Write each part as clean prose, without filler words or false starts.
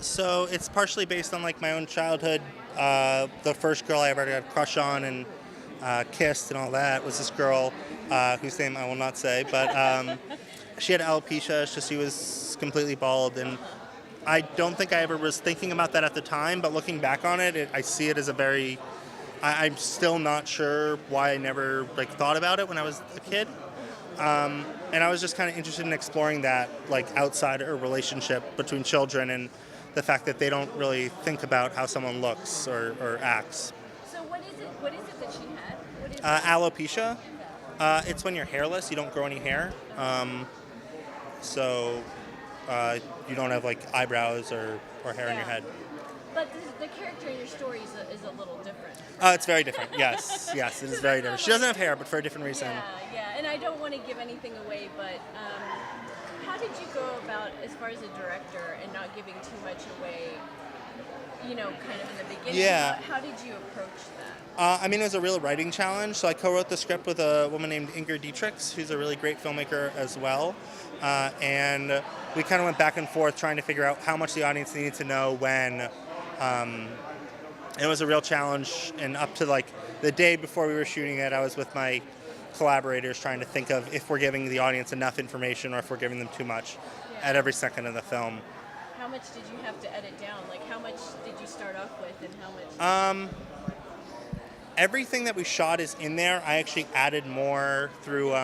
So it's partially based on like my own childhood. The first girl I ever had a crush on and kissed and all that was this girl whose name I will not say, but she had alopecia, so she was completely bald, and I don't think I ever was thinking about that at the time. But looking back on it, I see it as a very. I'm still not sure why I never like thought about it when I was a kid. And I was just kind of interested in exploring that, like outside a relationship between children and the fact that they don't really think about how someone looks or acts. So what is it? What is it that she had? What is Alopecia, it's when you're hairless, you don't grow any hair. So you don't have like eyebrows or hair on your head. But the character in your story is a little different. It's very different. Yes, yes, it is very different. She doesn't have hair, but for a different reason. Yeah. And I don't want to give anything away, but how did you go about, as far as a director, and not giving too much away, kind of in the beginning? Yeah. How did you approach that? I mean, it was a real writing challenge. So I co-wrote the script with a woman named Ingrid Dietrichs, who's a really great filmmaker as well. And we kind of went back and forth trying to figure out how much the audience needed to know when. It was a real challenge, and up to like the day before we were shooting it, I was with my collaborators trying to think of if we're giving the audience enough information or if we're giving them too much at every second of the film. How much did you have to edit down? Like, how much did you start off with, and how much? Everything that we shot is in there. I actually added more through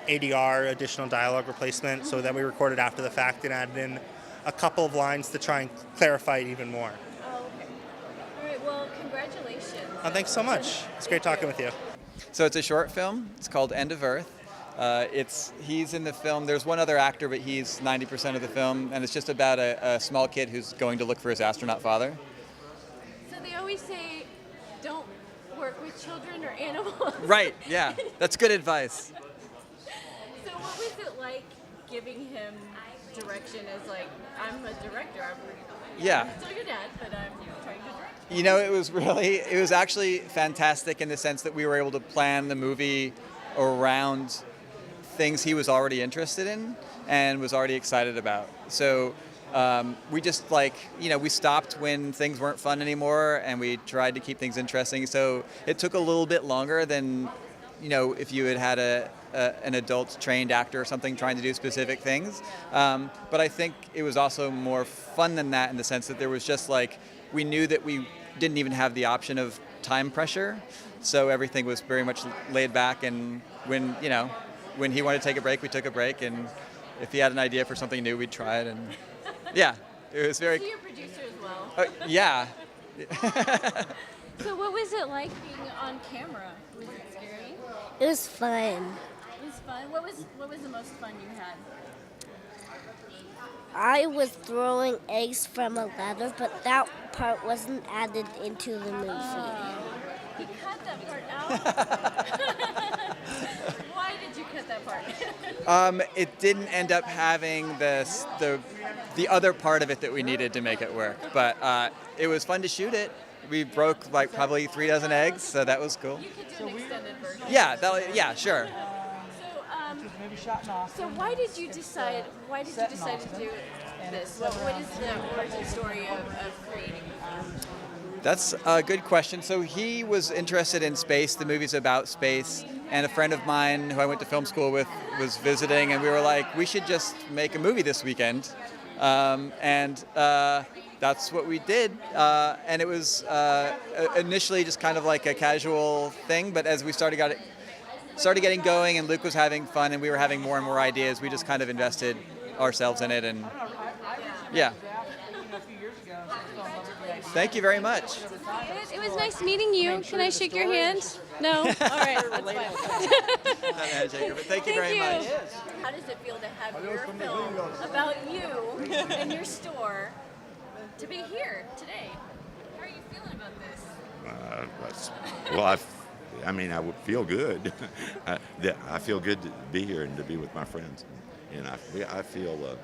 ADR, additional dialogue replacement, so that we recorded after the fact and added in a couple of lines to try and clarify it even more. Oh, okay. All right. Well, congratulations. Thanks so much. It's great talking with you. So it's a short film. It's called End of Earth. He's in the film. There's one other actor, but he's 90% of the film, and it's just about a small kid who's going to look for his astronaut father. So they always say, don't work with children or animals. Right, yeah. That's good advice. So what was it like giving him direction as, like, I'm a director, Yeah. I'm still your dad, but I'm trying to direct. It was actually fantastic in the sense that we were able to plan the movie around things he was already interested in and was already excited about. So we just we stopped when things weren't fun anymore, and we tried to keep things interesting. So it took a little bit longer than, if you had an adult trained actor or something trying to do specific things. But I think it was also more fun than that, in the sense that there was just we knew that we didn't even have the option of time pressure. So everything was very much laid back, and when he wanted to take a break, we took a break, and if he had an idea for something new, we'd try it, and yeah, it was very... So you're a producer as well. Yeah. So what was it like being on camera? Was it scary? It was fun. It was fun. What was the most fun you had? I was throwing eggs from a ladder, but that part wasn't added into the movie. He cut that part out? Why did you cut that part? It didn't end up having the other part of it that we needed to make it work, but it was fun to shoot it. We broke probably 3 dozen eggs, so that was cool. You could do an extended version. Yeah, sure. So why did you decide to do this? What is the origin story of creating this? That's a good question. So he was interested in space. The movie's about space. And a friend of mine who I went to film school with was visiting, and we were like, we should just make a movie this weekend. And that's what we did. And it was initially just kind of like a casual thing, but as we started getting going, and Luke was having fun, and we were having more and more ideas, we just kind of invested ourselves in it, and yeah. Thank you very much. It was nice meeting you. Can I shake your hand? No? All right, that's fine. Thank you very much. How does it feel to have your film about you and your store to be here today? How are you feeling about this? I would feel good. I feel good to be here and to be with my friends, and I feel good.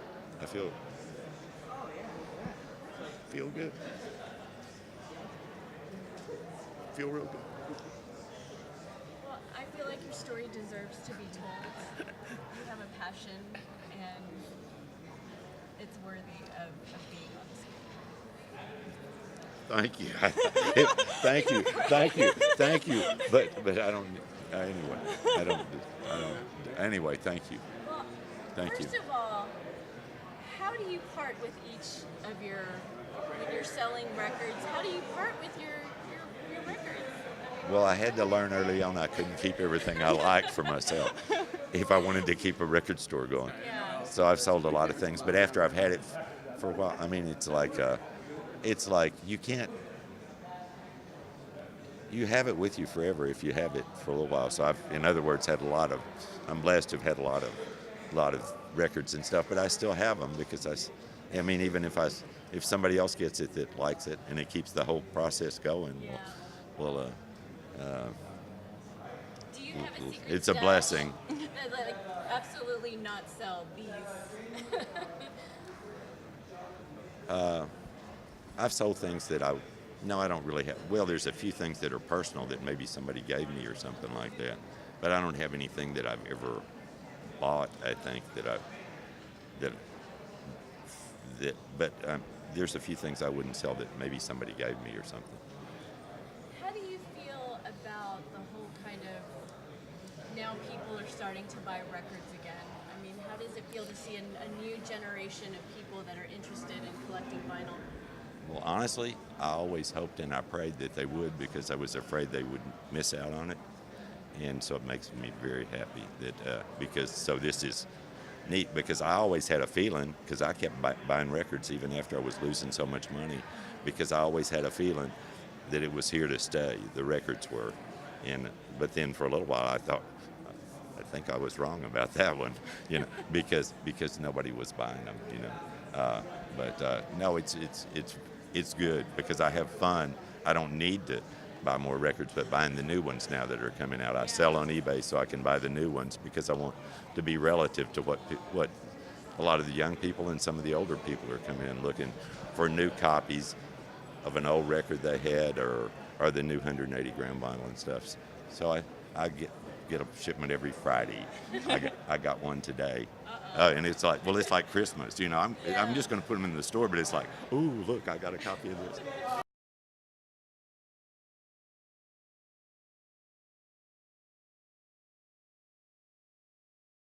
Feel real good. Well, I feel like your story deserves to be told. You have a passion, and it's worthy of being on the screen. Thank you. Thank you. But I don't. Anyway, I don't. Anyway, thank you. Well, Thank you. first of all, how do you part with each of your, when you're selling records, how do you part with your records? Well, I had to learn early on I couldn't keep everything I liked for myself if I wanted to keep a record store going. Yeah. So I've sold a lot of things, but after I've had it for a while, I mean, it's like you can't. You have it with you forever if you have it for a little while. So I've, in other words, I'm blessed to have had a lot of records and stuff, but I still have them because I mean, even if somebody else gets it that likes it and it keeps the whole process going, Yeah. well, Do you have a secret it's a stash blessing. that, like, absolutely not sell these? I've sold things that I don't really have. Well, there's a few things that are personal that maybe somebody gave me or something like that, but I don't have anything that I've ever bought. I think but there's a few things I wouldn't sell that maybe somebody gave me or something. How do you feel about the whole kind of, now people are starting to buy records again? I mean, how does it feel to see a new generation of people that are interested in collecting vinyl? Well, honestly, I always hoped and I prayed that they would because I was afraid they would miss out on it. And so it makes me very happy that so this is neat because I always had a feeling, because I kept buying records even after I was losing so much money, because I always had a feeling that it was here to stay, the records were. But then for a little while I think I was wrong about that one, because nobody was buying them, no, it's good because I have fun. I don't need to buy more records, but buying the new ones now that are coming out. I sell on eBay so I can buy the new ones because I want to be relative to what a lot of the young people and some of the older people are coming in looking for new copies of an old record they had or the new 180 gram vinyl and stuff. So I get a shipment every Friday. I got one today. And it's like Christmas, I'm just going to put them in the store, but it's like, ooh, look, I got a copy of this.